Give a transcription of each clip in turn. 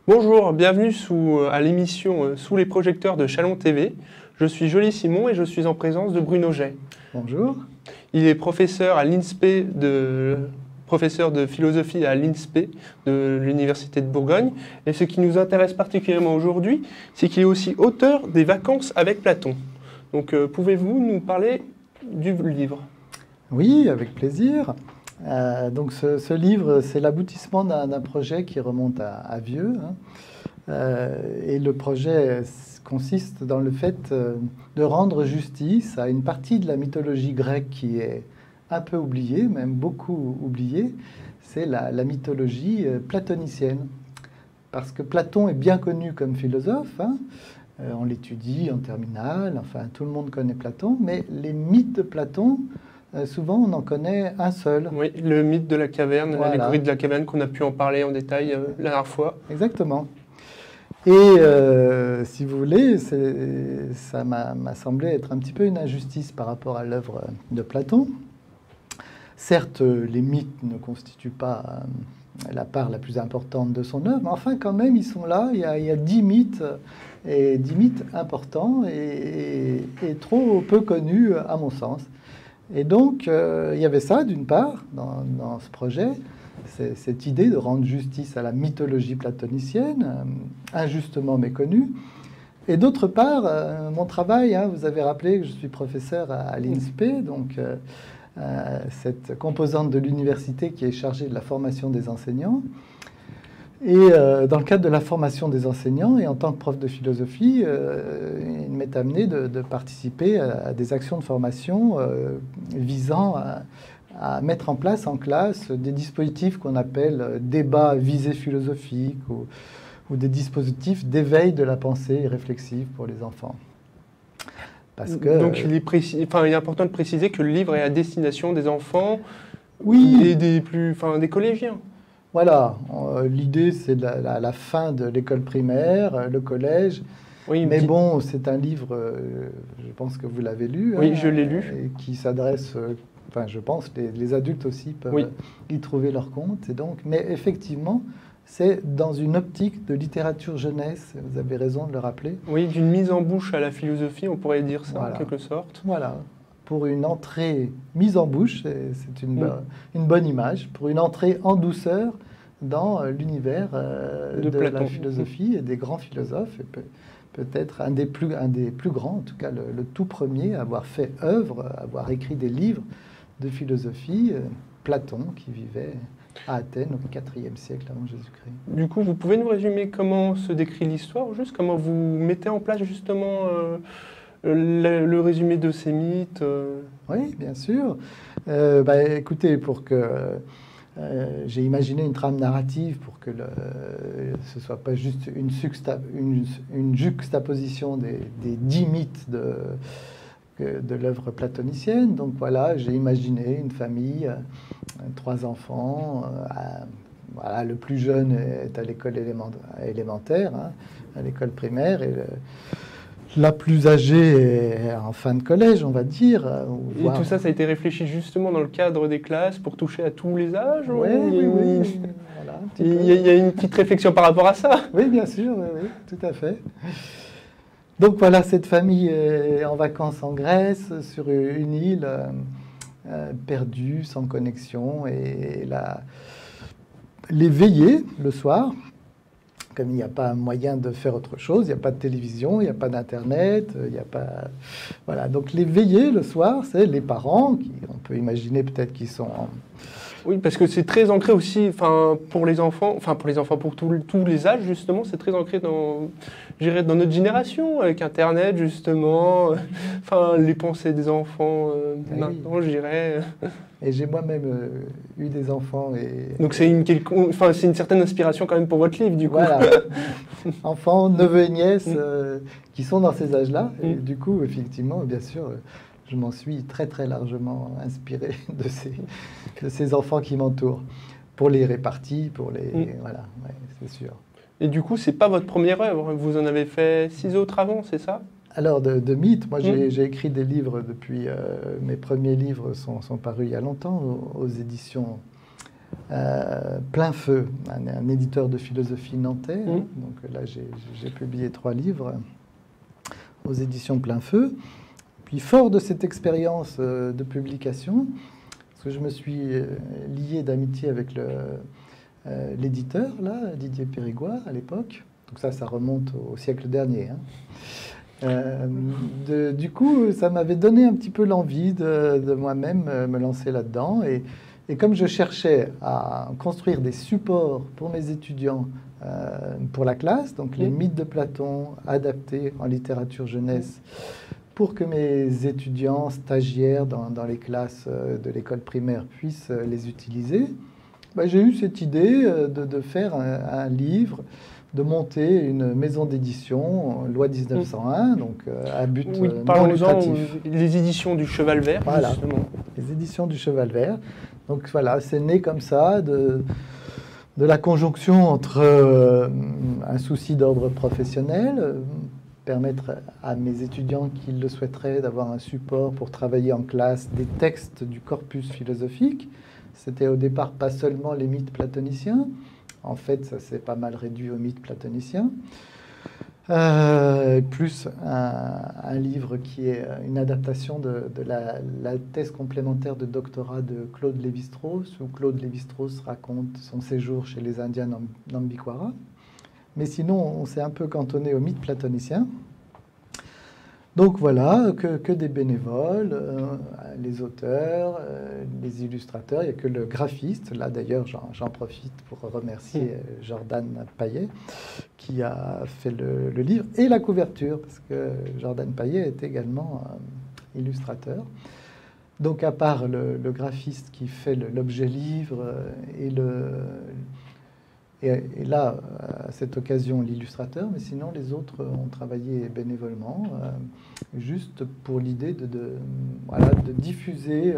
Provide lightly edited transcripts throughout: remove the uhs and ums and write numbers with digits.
Bonjour, bienvenue à l'émission Sous les projecteurs de Chalon TV. Je suis Joly Simon et je suis en présence de Bruno Jay. Bonjour. Il est professeur à l'INSPE, professeur de philosophie à l'INSPE de l'Université de Bourgogne. Et ce qui nous intéresse particulièrement aujourd'hui, c'est qu'il est aussi auteur des Vacances avec Platon. Donc pouvez-vous nous parler du livre ? Oui, avec plaisir. Donc ce livre, c'est l'aboutissement d'un projet qui remonte à vieux. Et le projet consiste dans le fait de rendre justice à une partie de la mythologie grecque qui est un peu oubliée, même beaucoup oubliée. C'est la mythologie platonicienne. Parce que Platon est bien connu comme philosophe. On l'étudie en terminale, enfin tout le monde connaît Platon. Mais les mythes de Platon, souvent, on en connaît un seul. Oui, le mythe de la caverne, voilà. L'allégorie de la caverne, qu'on a pu en parler en détail la dernière fois. Exactement. Et si vous voulez, ça m'a semblé être un petit peu une injustice par rapport à l'œuvre de Platon. Certes, les mythes ne constituent pas la part la plus importante de son œuvre, mais enfin, quand même, ils sont là. Il y a 10 mythes, et 10 mythes importants et trop peu connus, à mon sens. Et donc, il y avait ça, d'une part, dans ce projet, cette idée de rendre justice à la mythologie platonicienne, injustement méconnue. Et d'autre part, mon travail, vous avez rappelé que je suis professeur à l'INSPE, donc cette composante de l'université qui est chargée de la formation des enseignants. Et dans le cadre de la formation des enseignants, et en tant que prof de philosophie, il m'est amené de participer à des actions de formation visant à mettre en place en classe des dispositifs qu'on appelle débats à visée philosophique ou des dispositifs d'éveil de la pensée réflexive pour les enfants. Parce que, donc il est important de préciser que le livre est à destination des enfants, oui, et des collégiens. Voilà, l'idée c'est la fin de l'école primaire, le collège. Oui, mais bon, c'est un livre, je pense que vous l'avez lu. Oui, je l'ai lu. Qui s'adresse, je pense, les adultes aussi peuvent y trouver leur compte. Et donc, mais effectivement, c'est dans une optique de littérature jeunesse, vous avez raison de le rappeler. Oui, d'une mise en bouche à la philosophie, on pourrait dire ça, en quelque sorte. Voilà. Pour une entrée mise en bouche, c'est une bonne image, pour une entrée en douceur dans l'univers de la philosophie et des grands philosophes, et peut-être un des plus grands, en tout cas le tout premier à avoir fait œuvre, à avoir écrit des livres de philosophie, Platon, qui vivait à Athènes au IVe siècle avant Jésus-Christ. Du coup, vous pouvez nous résumer comment se décrit l'histoire, juste comment vous mettez en place justement le résumé de ces mythes Oui, bien sûr. Écoutez, pour que j'ai imaginé une trame narrative pour que ce ne soit pas juste une juxtaposition des 10 mythes de l'œuvre platonicienne. Donc voilà, j'ai imaginé une famille, 3 enfants. Voilà, le plus jeune est à l'école élémentaire, à l'école primaire, et la plus âgée est en fin de collège, on va dire. Et tout ça, ça a été réfléchi justement dans le cadre des classes pour toucher à tous les âges? Oui. Voilà, il y a une petite réflexion par rapport à ça? Oui, bien sûr, oui, tout à fait. Donc voilà, cette famille est en vacances en Grèce, sur une île perdue, sans connexion, et les veillées le soir. Comme il n'y a pas moyen de faire autre chose, il n'y a pas de télévision, il n'y a pas d'Internet, il n'y a pas... Voilà, donc les veillées le soir, c'est les parents, on peut imaginer peut-être qu'ils sont... Oui, parce que c'est très ancré aussi, pour les enfants, pour tous les âges, justement, c'est très ancré dans notre génération, avec Internet, justement, les pensées des enfants, maintenant, je dirais... Et j'ai moi-même eu des enfants. Donc c'est une certaine inspiration quand même pour votre livre, du coup. Voilà. Enfants, neveux et nièces qui sont dans ces âges-là. Et du coup, effectivement, bien sûr, je m'en suis très très largement inspiré de ces enfants qui m'entourent. Pour les répartis, voilà, c'est sûr. Et du coup, c'est pas votre première œuvre. Vous en avez fait 6 autres avant, c'est ça? Alors, de mythes, moi j'ai écrit des livres depuis... mes premiers livres sont parus il y a longtemps aux éditions Plein Feu, un éditeur de philosophie nantais. Donc là, j'ai publié 3 livres aux éditions Plein Feu. Puis, fort de cette expérience de publication, parce que je me suis lié d'amitié avec l'éditeur, là, Didier Périgoire, à l'époque. Donc ça remonte au siècle dernier. Du coup, ça m'avait donné un petit peu l'envie de moi-même me lancer là-dedans. Et comme je cherchais à construire des supports pour mes étudiants pour la classe, donc les mythes de Platon adaptés en littérature jeunesse, pour que mes étudiants stagiaires dans les classes de l'école primaire puissent les utiliser, j'ai eu cette idée de faire un livre, de monter une maison d'édition, loi 1901, donc à but non lucratif. Les éditions du Cheval Vert, voilà, justement. Les éditions du Cheval Vert. Donc voilà, c'est né comme ça de la conjonction entre un souci d'ordre professionnel, permettre à mes étudiants qui le souhaiteraient d'avoir un support pour travailler en classe des textes du corpus philosophique. C'était au départ pas seulement les mythes platoniciens. En fait, ça s'est pas mal réduit aux mythes platoniciens. Plus un livre qui est une adaptation de la thèse complémentaire de doctorat de Claude Lévi-Strauss, où Claude Lévi-Strauss raconte son séjour chez les Indiens Nambiquara. Mais sinon, on s'est un peu cantonné aux mythes platoniciens. Donc voilà, que des bénévoles, les auteurs, les illustrateurs, il n'y a que le graphiste. Là d'ailleurs, j'en profite pour remercier Jordan Payet qui a fait le livre et la couverture, parce que Jordan Payet est également illustrateur. Donc à part le graphiste qui fait l'objet livre et là, à cette occasion, l'illustrateur, mais sinon les autres ont travaillé bénévolement, juste pour l'idée de diffuser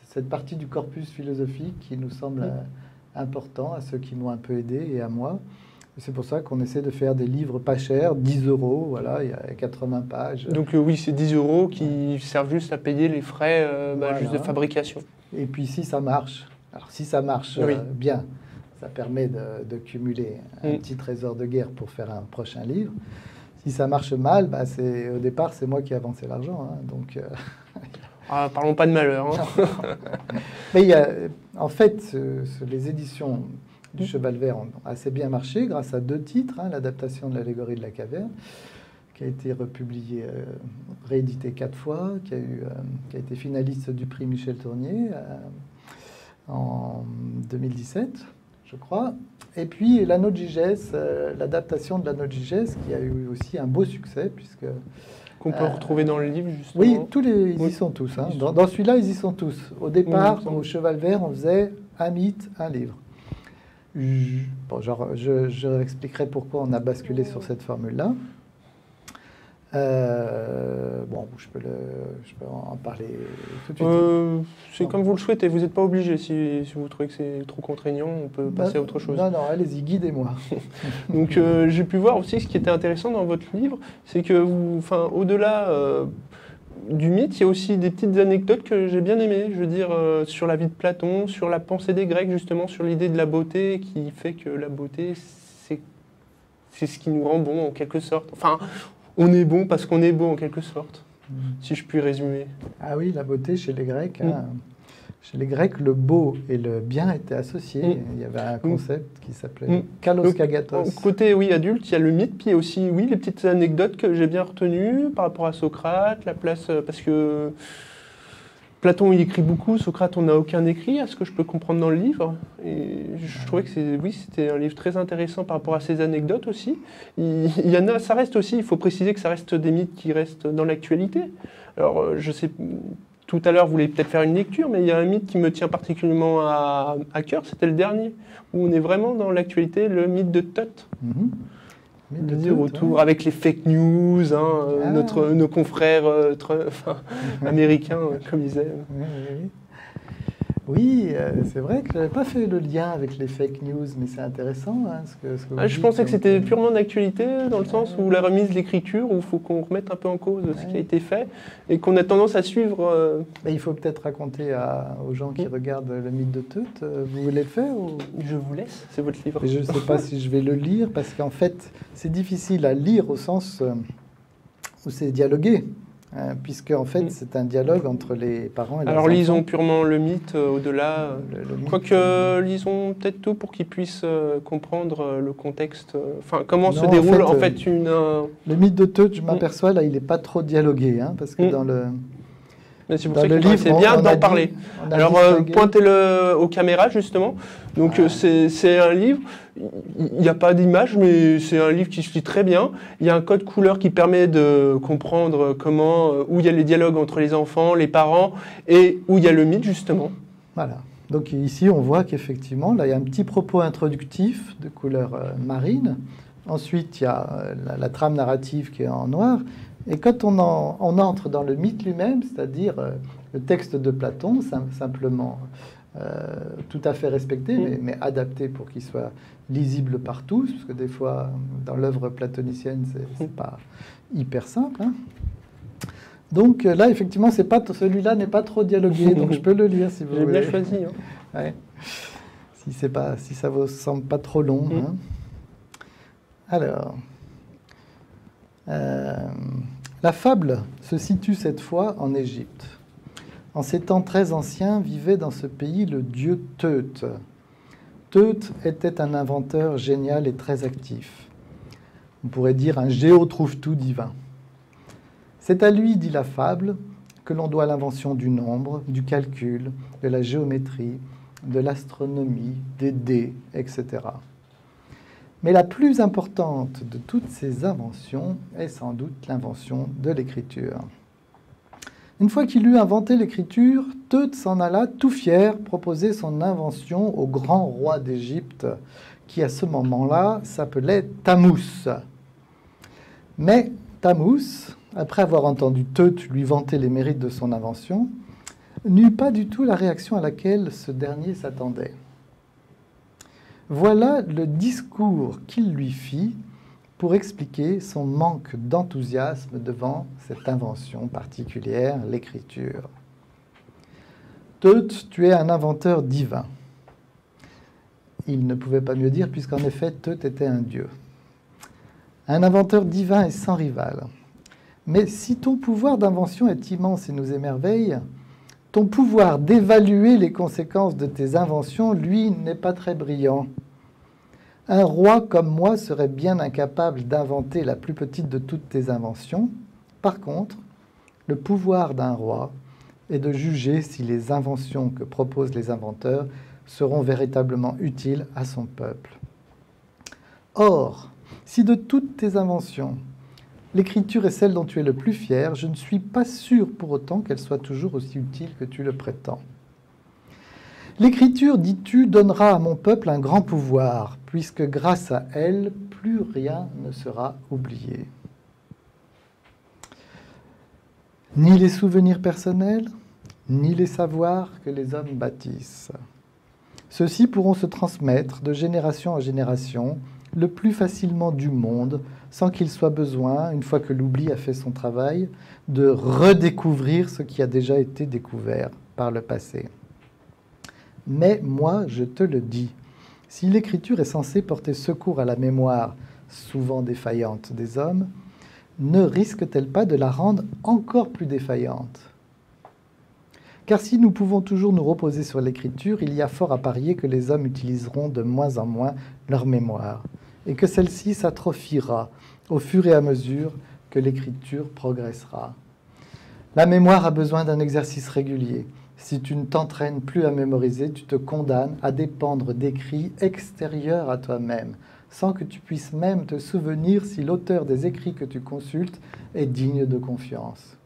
cette partie du corpus philosophique qui nous semble important à ceux qui m'ont un peu aidé et à moi. C'est pour ça qu'on essaie de faire des livres pas chers, 10 €, voilà, il y a 80 pages. Donc oui, c'est 10 € qui servent juste à payer les frais voilà, juste de fabrication. Et puis si ça marche... Alors, si ça marche bien, ça permet de cumuler un petit trésor de guerre pour faire un prochain livre. Si ça marche mal, au départ, c'est moi qui ai avancé l'argent. Donc, parlons pas de malheur. Mais il y a, en fait, les éditions du Cheval Vert ont assez bien marché grâce à 2 titres. L'adaptation de l'allégorie de la caverne, qui a été republié, réédité 4 fois, qui a été finaliste du prix Michel Tournier en 2017, je crois. Et puis l'Anneau de Gigès, l'adaptation de l'Anneau de Gigès, qui a eu aussi un beau succès, puisque... Qu'on peut retrouver dans le livre, justement. Oui, ils y sont tous. Dans celui-là, ils y sont tous. Au départ, au Cheval Vert, on faisait un mythe, un livre. Je expliquerai pourquoi on a basculé sur cette formule-là. Je peux en parler tout de suite. C'est comme vous le souhaitez, vous n'êtes pas obligé. Si vous trouvez que c'est trop contraignant, on peut passer à autre chose. Non, allez-y, guidez-moi. Donc j'ai pu voir aussi ce qui était intéressant dans votre livre, c'est que au-delà du mythe, il y a aussi des petites anecdotes que j'ai bien aimées. Je veux dire, sur la vie de Platon, sur la pensée des Grecs, justement, sur l'idée de la beauté, qui fait que la beauté, c'est ce qui nous rend bon, en quelque sorte. Enfin, on est bon parce qu'on est beau, en quelque sorte, si je puis résumer. Ah oui, la beauté chez les Grecs. Chez les Grecs, le beau et le bien étaient associés. Il y avait un concept qui s'appelait kalos kagatos. Côté adulte, il y a le mythe, puis il y a aussi les petites anecdotes que j'ai bien retenues par rapport à Socrate, la place, parce que Platon il écrit beaucoup, Socrate on n'a aucun écrit, à ce que je peux comprendre dans le livre. Et je trouvais que c'était un livre très intéressant par rapport à ces anecdotes aussi. Il y en a, ça reste aussi, il faut préciser que ça reste des mythes qui restent dans l'actualité. Alors je sais... Tout à l'heure, vous voulez peut-être faire une lecture, mais il y a un mythe qui me tient particulièrement à cœur, c'était le dernier, où on est vraiment dans l'actualité, le mythe de Thoth. Autour, avec les fake news, nos confrères américains, comme ils disaient. Oui, c'est vrai que je n'avais pas fait le lien avec les fake news, mais c'est intéressant ce que vous Je dites, pensais que donc, c'était purement d'actualité, dans le sens où ouais. la remise de l'écriture, où il faut qu'on remette un peu en cause ce qui a Ouais. été fait, et qu'on a tendance à suivre. Mais il faut peut-être raconter aux gens qui regardent le mythe de Teut. Vous voulez le faire ou... Je vous laisse, c'est votre livre. Et je ne sais pas si je vais le lire, parce qu'en fait, c'est difficile à lire au sens où c'est dialogué, puisque en fait, c'est un dialogue entre les parents et leurs Alors enfants. lisons purement le mythe au-delà. Le mythe, Quoique lisons peut-être tout pour qu'ils puissent comprendre le contexte, enfin comment se Non, déroule en fait, un... le mythe de Teut, je m'aperçois, là, il n'est pas trop dialogué, parce que Mais c'est pour dans ça le qu'il livre, c'est bien on a d'en dit- parler. on a Alors distingué- pointez-le aux caméras justement. Donc c'est un livre, il n'y a pas d'image, mais c'est un livre qui se lit très bien. Il y a un code couleur qui permet de comprendre comment, où il y a les dialogues entre les enfants, les parents, et où il y a le mythe justement. Voilà. Donc ici, on voit qu'effectivement, là, il y a un petit propos introductif de couleur marine. Ensuite, il y a la trame narrative qui est en noir. Et quand on entre dans le mythe lui-même, c'est-à-dire le texte de Platon, simplement tout à fait respecté, mais adapté pour qu'il soit lisible par tous, parce que des fois, dans l'œuvre platonicienne, c'est pas hyper simple. Donc là, effectivement, celui-là n'est pas trop dialogué, donc je peux le lire si vous J'ai voulez. bien choisi. Ouais. Si ça vous semble pas trop long. Alors, la fable se situe cette fois en Égypte. En ces temps très anciens, vivait dans ce pays le dieu Teut. Teut était un inventeur génial et très actif. On pourrait dire un géotrouve-tout divin. C'est à lui, dit la fable, que l'on doit l'invention du nombre, du calcul, de la géométrie, de l'astronomie, des dés, etc. Mais la plus importante de toutes ces inventions est sans doute l'invention de l'écriture. Une fois qu'il eut inventé l'écriture, Teut s'en alla tout fier proposer son invention au grand roi d'Égypte, qui à ce moment-là s'appelait Thammuz. Mais Thammuz, après avoir entendu Teut lui vanter les mérites de son invention, n'eut pas du tout la réaction à laquelle ce dernier s'attendait. Voilà le discours qu'il lui fit pour expliquer son manque d'enthousiasme devant cette invention particulière, l'écriture. Teut, tu es un inventeur divin. Il ne pouvait pas mieux dire, puisqu'en effet, Teut était un dieu. Un inventeur divin et sans rival. Mais si ton pouvoir d'invention est immense et nous émerveille, ton pouvoir d'évaluer les conséquences de tes inventions, lui, n'est pas très brillant. Un roi comme moi serait bien incapable d'inventer la plus petite de toutes tes inventions. Par contre, le pouvoir d'un roi est de juger si les inventions que proposent les inventeurs seront véritablement utiles à son peuple. Or, si de toutes tes inventions, l'écriture est celle dont tu es le plus fier, je ne suis pas sûr pour autant qu'elle soit toujours aussi utile que tu le prétends. L'écriture, dis-tu, donnera à mon peuple un grand pouvoir, puisque grâce à elle, plus rien ne sera oublié. Ni les souvenirs personnels, ni les savoirs que les hommes bâtissent. Ceux-ci pourront se transmettre de génération en génération le plus facilement du monde, sans qu'il soit besoin, une fois que l'oubli a fait son travail, de redécouvrir ce qui a déjà été découvert par le passé. Mais moi, je te le dis, si l'écriture est censée porter secours à la mémoire, souvent défaillante des hommes, ne risque-t-elle pas de la rendre encore plus défaillante ? Car si nous pouvons toujours nous reposer sur l'écriture, il y a fort à parier que les hommes utiliseront de moins en moins leur mémoire, et que celle-ci s'atrophiera au fur et à mesure que l'écriture progressera. La mémoire a besoin d'un exercice régulier. Si tu ne t'entraînes plus à mémoriser, tu te condamnes à dépendre d'écrits extérieurs à toi-même, sans que tu puisses même te souvenir si l'auteur des écrits que tu consultes est digne de confiance.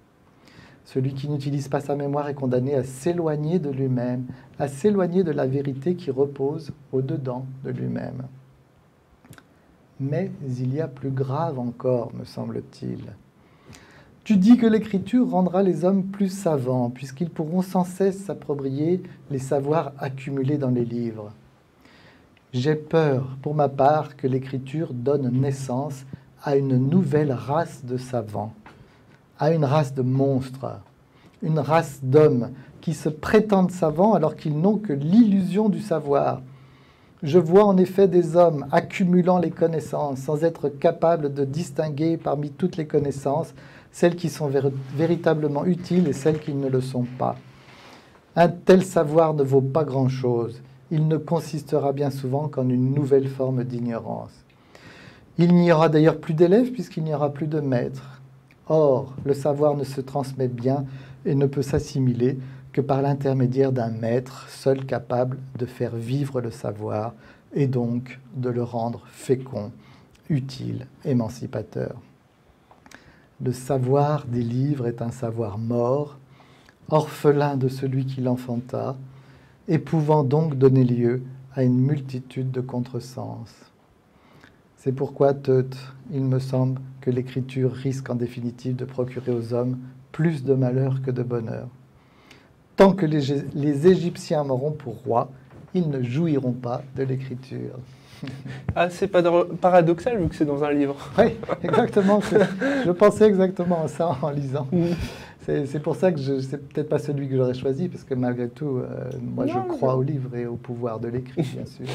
Celui qui n'utilise pas sa mémoire est condamné à s'éloigner de lui-même, à s'éloigner de la vérité qui repose au-dedans de lui-même. Mais il y a plus grave encore, me semble-t-il. Tu dis que l'écriture rendra les hommes plus savants, puisqu'ils pourront sans cesse s'approprier les savoirs accumulés dans les livres. J'ai peur, pour ma part, que l'écriture donne naissance à une nouvelle race de savants, à une race de monstres, une race d'hommes qui se prétendent savants alors qu'ils n'ont que l'illusion du savoir. Je vois en effet des hommes accumulant les connaissances sans être capables de distinguer parmi toutes les connaissances celles qui sont véritablement utiles et celles qui ne le sont pas. Un tel savoir ne vaut pas grand-chose. Il ne consistera bien souvent qu'en une nouvelle forme d'ignorance. Il n'y aura d'ailleurs plus d'élèves puisqu'il n'y aura plus de maîtres. Or, le savoir ne se transmet bien et ne peut s'assimiler que par l'intermédiaire d'un maître seul capable de faire vivre le savoir et donc de le rendre fécond, utile, émancipateur. Le savoir des livres est un savoir mort, orphelin de celui qui l'enfanta, et pouvant donc donner lieu à une multitude de contresens. C'est pourquoi, Teut, il me semble que l'écriture risque en définitive de procurer aux hommes plus de malheur que de bonheur. Tant que les Égyptiens m'auront pour roi, ils ne jouiront pas de l'écriture. Ah, c'est pas paradoxal vu que c'est dans un livre. Oui, exactement. Je pensais exactement à ça en lisant. C'est pour ça que c'est peut-être pas celui que j'aurais choisi, parce que malgré tout, moi je crois au livre et au pouvoir de l'écrit, bien sûr.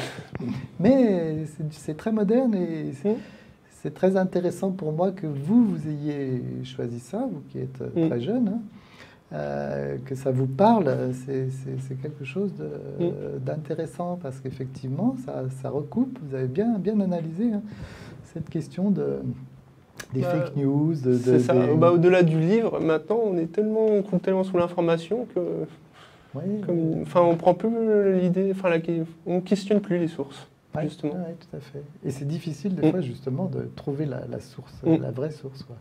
Mais c'est très moderne et c'est très intéressant pour moi que vous ayez choisi ça, vous qui êtes très jeune, que ça vous parle. C'est quelque chose d'intéressant, parce qu'effectivement, ça recoupe, vous avez bien analysé cette question des fake news. C'est ça. Au-delà du livre, maintenant, on compte tellement sous l'information que, on prend plus l'idée, on questionne plus les sources, justement. Oui, tout à fait. Et c'est difficile des fois, justement, de trouver la source, la vraie source, quoi.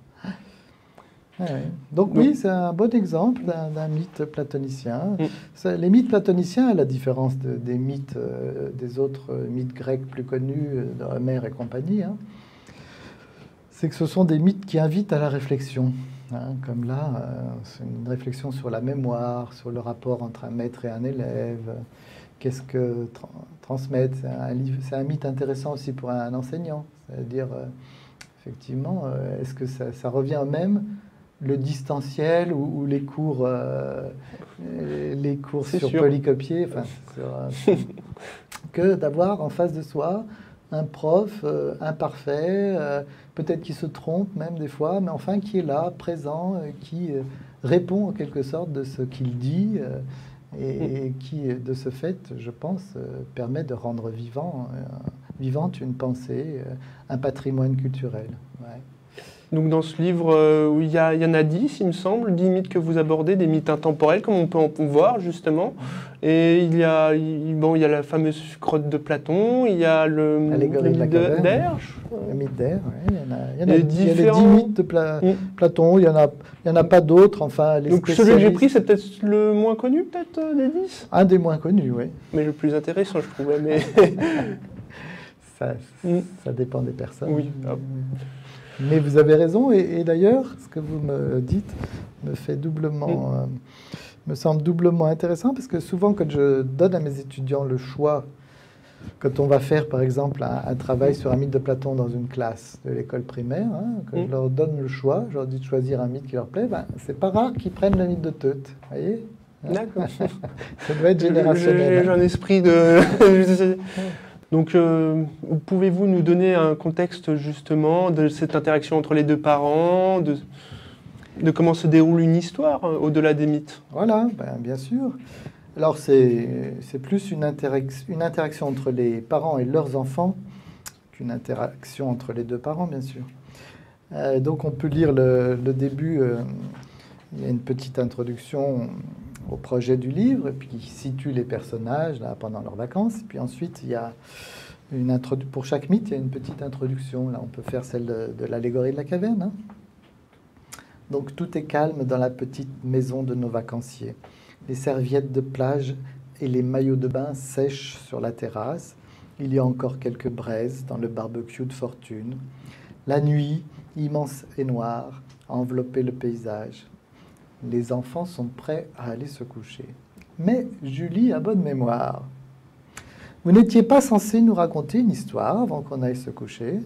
Donc oui, c'est un bon exemple d'un mythe platonicien. Les mythes platoniciens, à la différence des mythes, des autres mythes grecs plus connus, d'Homère et compagnie, c'est que ce sont des mythes qui invitent à la réflexion. Comme là, c'est une réflexion sur la mémoire, sur le rapport entre un maître et un élève. Qu'est-ce que transmettre? C'est un mythe intéressant aussi pour un enseignant. C'est-à-dire, effectivement, est-ce que ça revient au même le distanciel ou les cours sur polycopier, que d'avoir en face de soi un prof imparfait, peut-être qui se trompe même des fois, mais enfin qui est là, présent, qui répond en quelque sorte de ce qu'il dit et qui, de ce fait, je pense, permet de rendre vivante une pensée, un patrimoine culturel. Ouais. Donc dans ce livre, il y en a 10, il me semble, 10 mythes que vous abordez, des mythes intemporels, comme on peut en voir, justement. Et il y a la fameuse grotte de Platon, il y a le mythe d'Air. Le mythe d'Air, oui. Il y a les 10 mythes de Platon, il n'y en a pas d'autres. Enfin, donc celui que j'ai pris, c'est peut-être le moins connu, peut-être, des 10 ? Un des moins connus, oui. Mais le plus intéressant, je trouvais. Mais... ça dépend des personnes. Oui. Mais vous avez raison, et d'ailleurs, ce que vous me dites me semble doublement intéressant, parce que souvent, quand je donne à mes étudiants le choix, quand on va faire, par exemple, un travail sur un mythe de Platon dans une classe de l'école primaire, quand je leur donne le choix, je leur dis de choisir un mythe qui leur plaît, c'est pas rare qu'ils prennent le mythe de Teut, vous voyez ? D'accord. Ça doit être générationnel. J'ai un esprit de... Donc, pouvez-vous nous donner un contexte justement de cette interaction entre les deux parents, de comment se déroule une histoire au-delà des mythes? Voilà, bien sûr. Alors, c'est plus une interaction entre les parents et leurs enfants qu'une interaction entre les deux parents, bien sûr. Donc, on peut lire le début. Il y a une petite introduction au projet du livre, et puis qui situe les personnages là, pendant leurs vacances. Et puis ensuite, il y a pour chaque mythe, il y a une petite introduction. Là, on peut faire celle de l'allégorie de la caverne. Donc, tout est calme dans la petite maison de nos vacanciers. Les serviettes de plage et les maillots de bain sèchent sur la terrasse. Il y a encore quelques braises dans le barbecue de fortune. La nuit, immense et noire, envelopper le paysage. Les enfants sont prêts à aller se coucher. Mais Julie a bonne mémoire. Vous n'étiez pas censé nous raconter une histoire avant qu'on aille se coucher?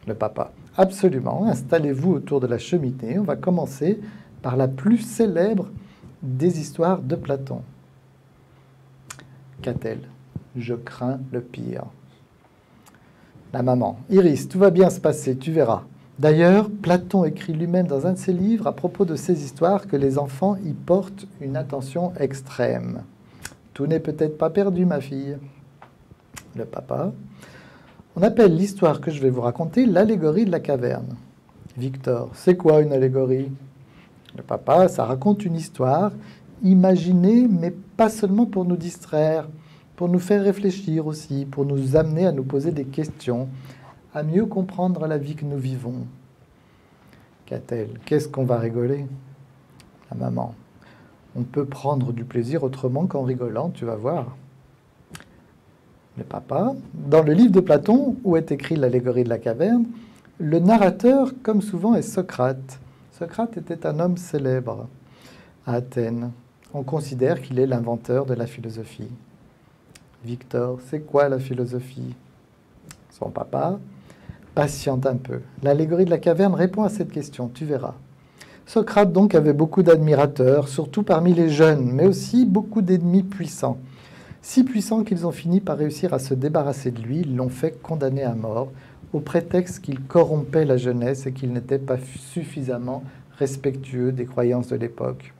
Le papa. Absolument. Installez-vous autour de la cheminée. On va commencer par la plus célèbre des histoires de Platon. Qu'a-t-elle? Je crains le pire. La maman. Iris, tout va bien se passer, tu verras. D'ailleurs, Platon écrit lui-même dans un de ses livres à propos de ces histoires que les enfants y portent une attention extrême. Tout n'est peut-être pas perdu, ma fille. Le papa. On appelle l'histoire que je vais vous raconter l'allégorie de la caverne. Victor, c'est quoi une allégorie? Le papa, ça raconte une histoire imaginée, mais pas seulement pour nous distraire, pour nous faire réfléchir aussi, pour nous amener à nous poser des questions, à mieux comprendre la vie que nous vivons. Qu'a-t-elle? Qu'est-ce qu'on va rigoler? La maman. On peut prendre du plaisir autrement qu'en rigolant, tu vas voir. Le papa. Dans le livre de Platon, où est écrit l'allégorie de la caverne, le narrateur, comme souvent, est Socrate. Socrate était un homme célèbre à Athènes. On considère qu'il est l'inventeur de la philosophie. Victor, c'est quoi la philosophie? Son papa. Patiente un peu. L'allégorie de la caverne répond à cette question, tu verras. Socrate donc avait beaucoup d'admirateurs, surtout parmi les jeunes, mais aussi beaucoup d'ennemis puissants. Si puissants qu'ils ont fini par réussir à se débarrasser de lui, ils l'ont fait condamner à mort, au prétexte qu'il corrompait la jeunesse et qu'il n'était pas suffisamment respectueux des croyances de l'époque.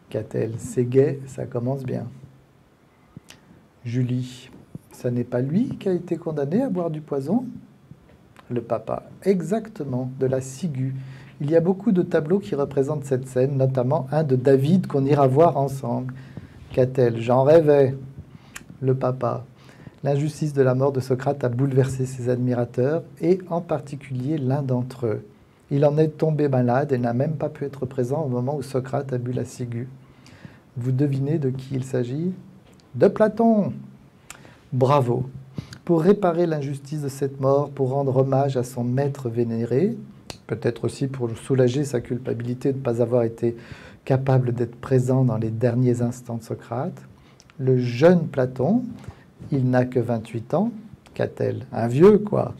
Qu'a-t-elle? C'est gai, ça commence bien. Julie. Ça n'est pas lui qui a été condamné à boire du poison? Le papa. Exactement, de la ciguë. Il y a beaucoup de tableaux qui représentent cette scène, notamment un de David qu'on ira voir ensemble. Qu'a-t-elle? J'en rêvais. Le papa. L'injustice de la mort de Socrate a bouleversé ses admirateurs, et en particulier l'un d'entre eux. Il en est tombé malade et n'a même pas pu être présent au moment où Socrate a bu la ciguë. Vous devinez de qui il s'agit? De Platon. Bravo. Pour réparer l'injustice de cette mort, pour rendre hommage à son maître vénéré, peut-être aussi pour soulager sa culpabilité de ne pas avoir été capable d'être présent dans les derniers instants de Socrate, le jeune Platon, il n'a que 28 ans, qu'a-t-elle? Un vieux, quoi.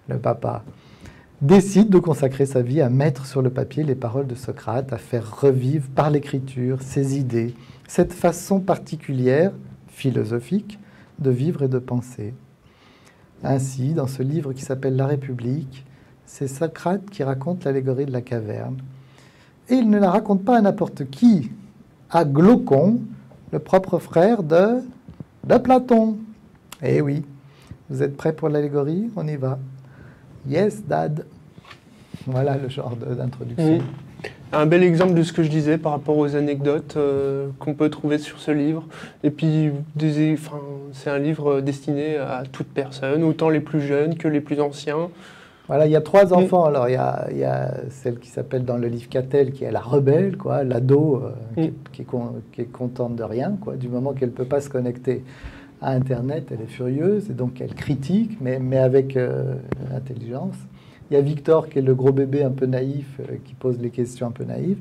Le papa décide de consacrer sa vie à mettre sur le papier les paroles de Socrate, à faire revivre par l'écriture ses idées, cette façon particulière, philosophique, de vivre et de penser. Ainsi, dans ce livre qui s'appelle La République, c'est Socrate qui raconte l'allégorie de la caverne. Et il ne la raconte pas à n'importe qui, à Glaucon, le propre frère de Platon. Eh oui, vous êtes prêts pour l'allégorie? On y va. Yes, dad. Voilà le genre d'introduction. Un bel exemple de ce que je disais par rapport aux anecdotes qu'on peut trouver sur ce livre. Et puis, c'est un livre destiné à toute personne, autant les plus jeunes que les plus anciens. Voilà, il y a 3 enfants. Alors, il y a celle qui s'appelle dans le livre Qu'a-t-elle, qui est la rebelle, quoi, l'ado qui est contente de rien, quoi, du moment qu'elle ne peut pas se connecter à Internet, elle est furieuse, et donc elle critique, mais avec intelligence. Il y a Victor qui est le gros bébé un peu naïf, qui pose les questions un peu naïves,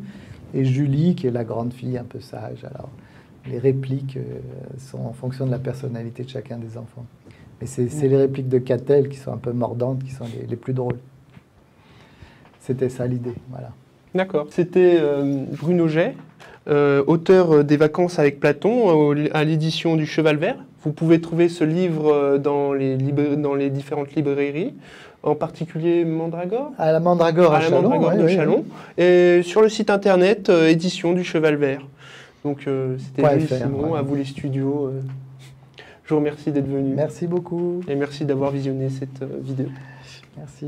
et Julie qui est la grande fille un peu sage. Alors, les répliques sont en fonction de la personnalité de chacun des enfants. Mais c'est les répliques de Qu'a-t-elle qui sont un peu mordantes, qui sont les plus drôles. C'était ça l'idée, voilà. D'accord. C'était Bruno Jay, auteur des Vacances avec Platon, à l'édition du Cheval Vert. Vous pouvez trouver ce livre dans les différentes librairies, en particulier Mandragore. À la Mandragore à Chalon. Mandragore de Chalon. Et sur le site internet, édition du Cheval Vert. Donc c'était Julie Simon, voilà. À vous les studios. Je vous remercie d'être venu. Merci beaucoup. Et merci d'avoir visionné cette vidéo. Merci.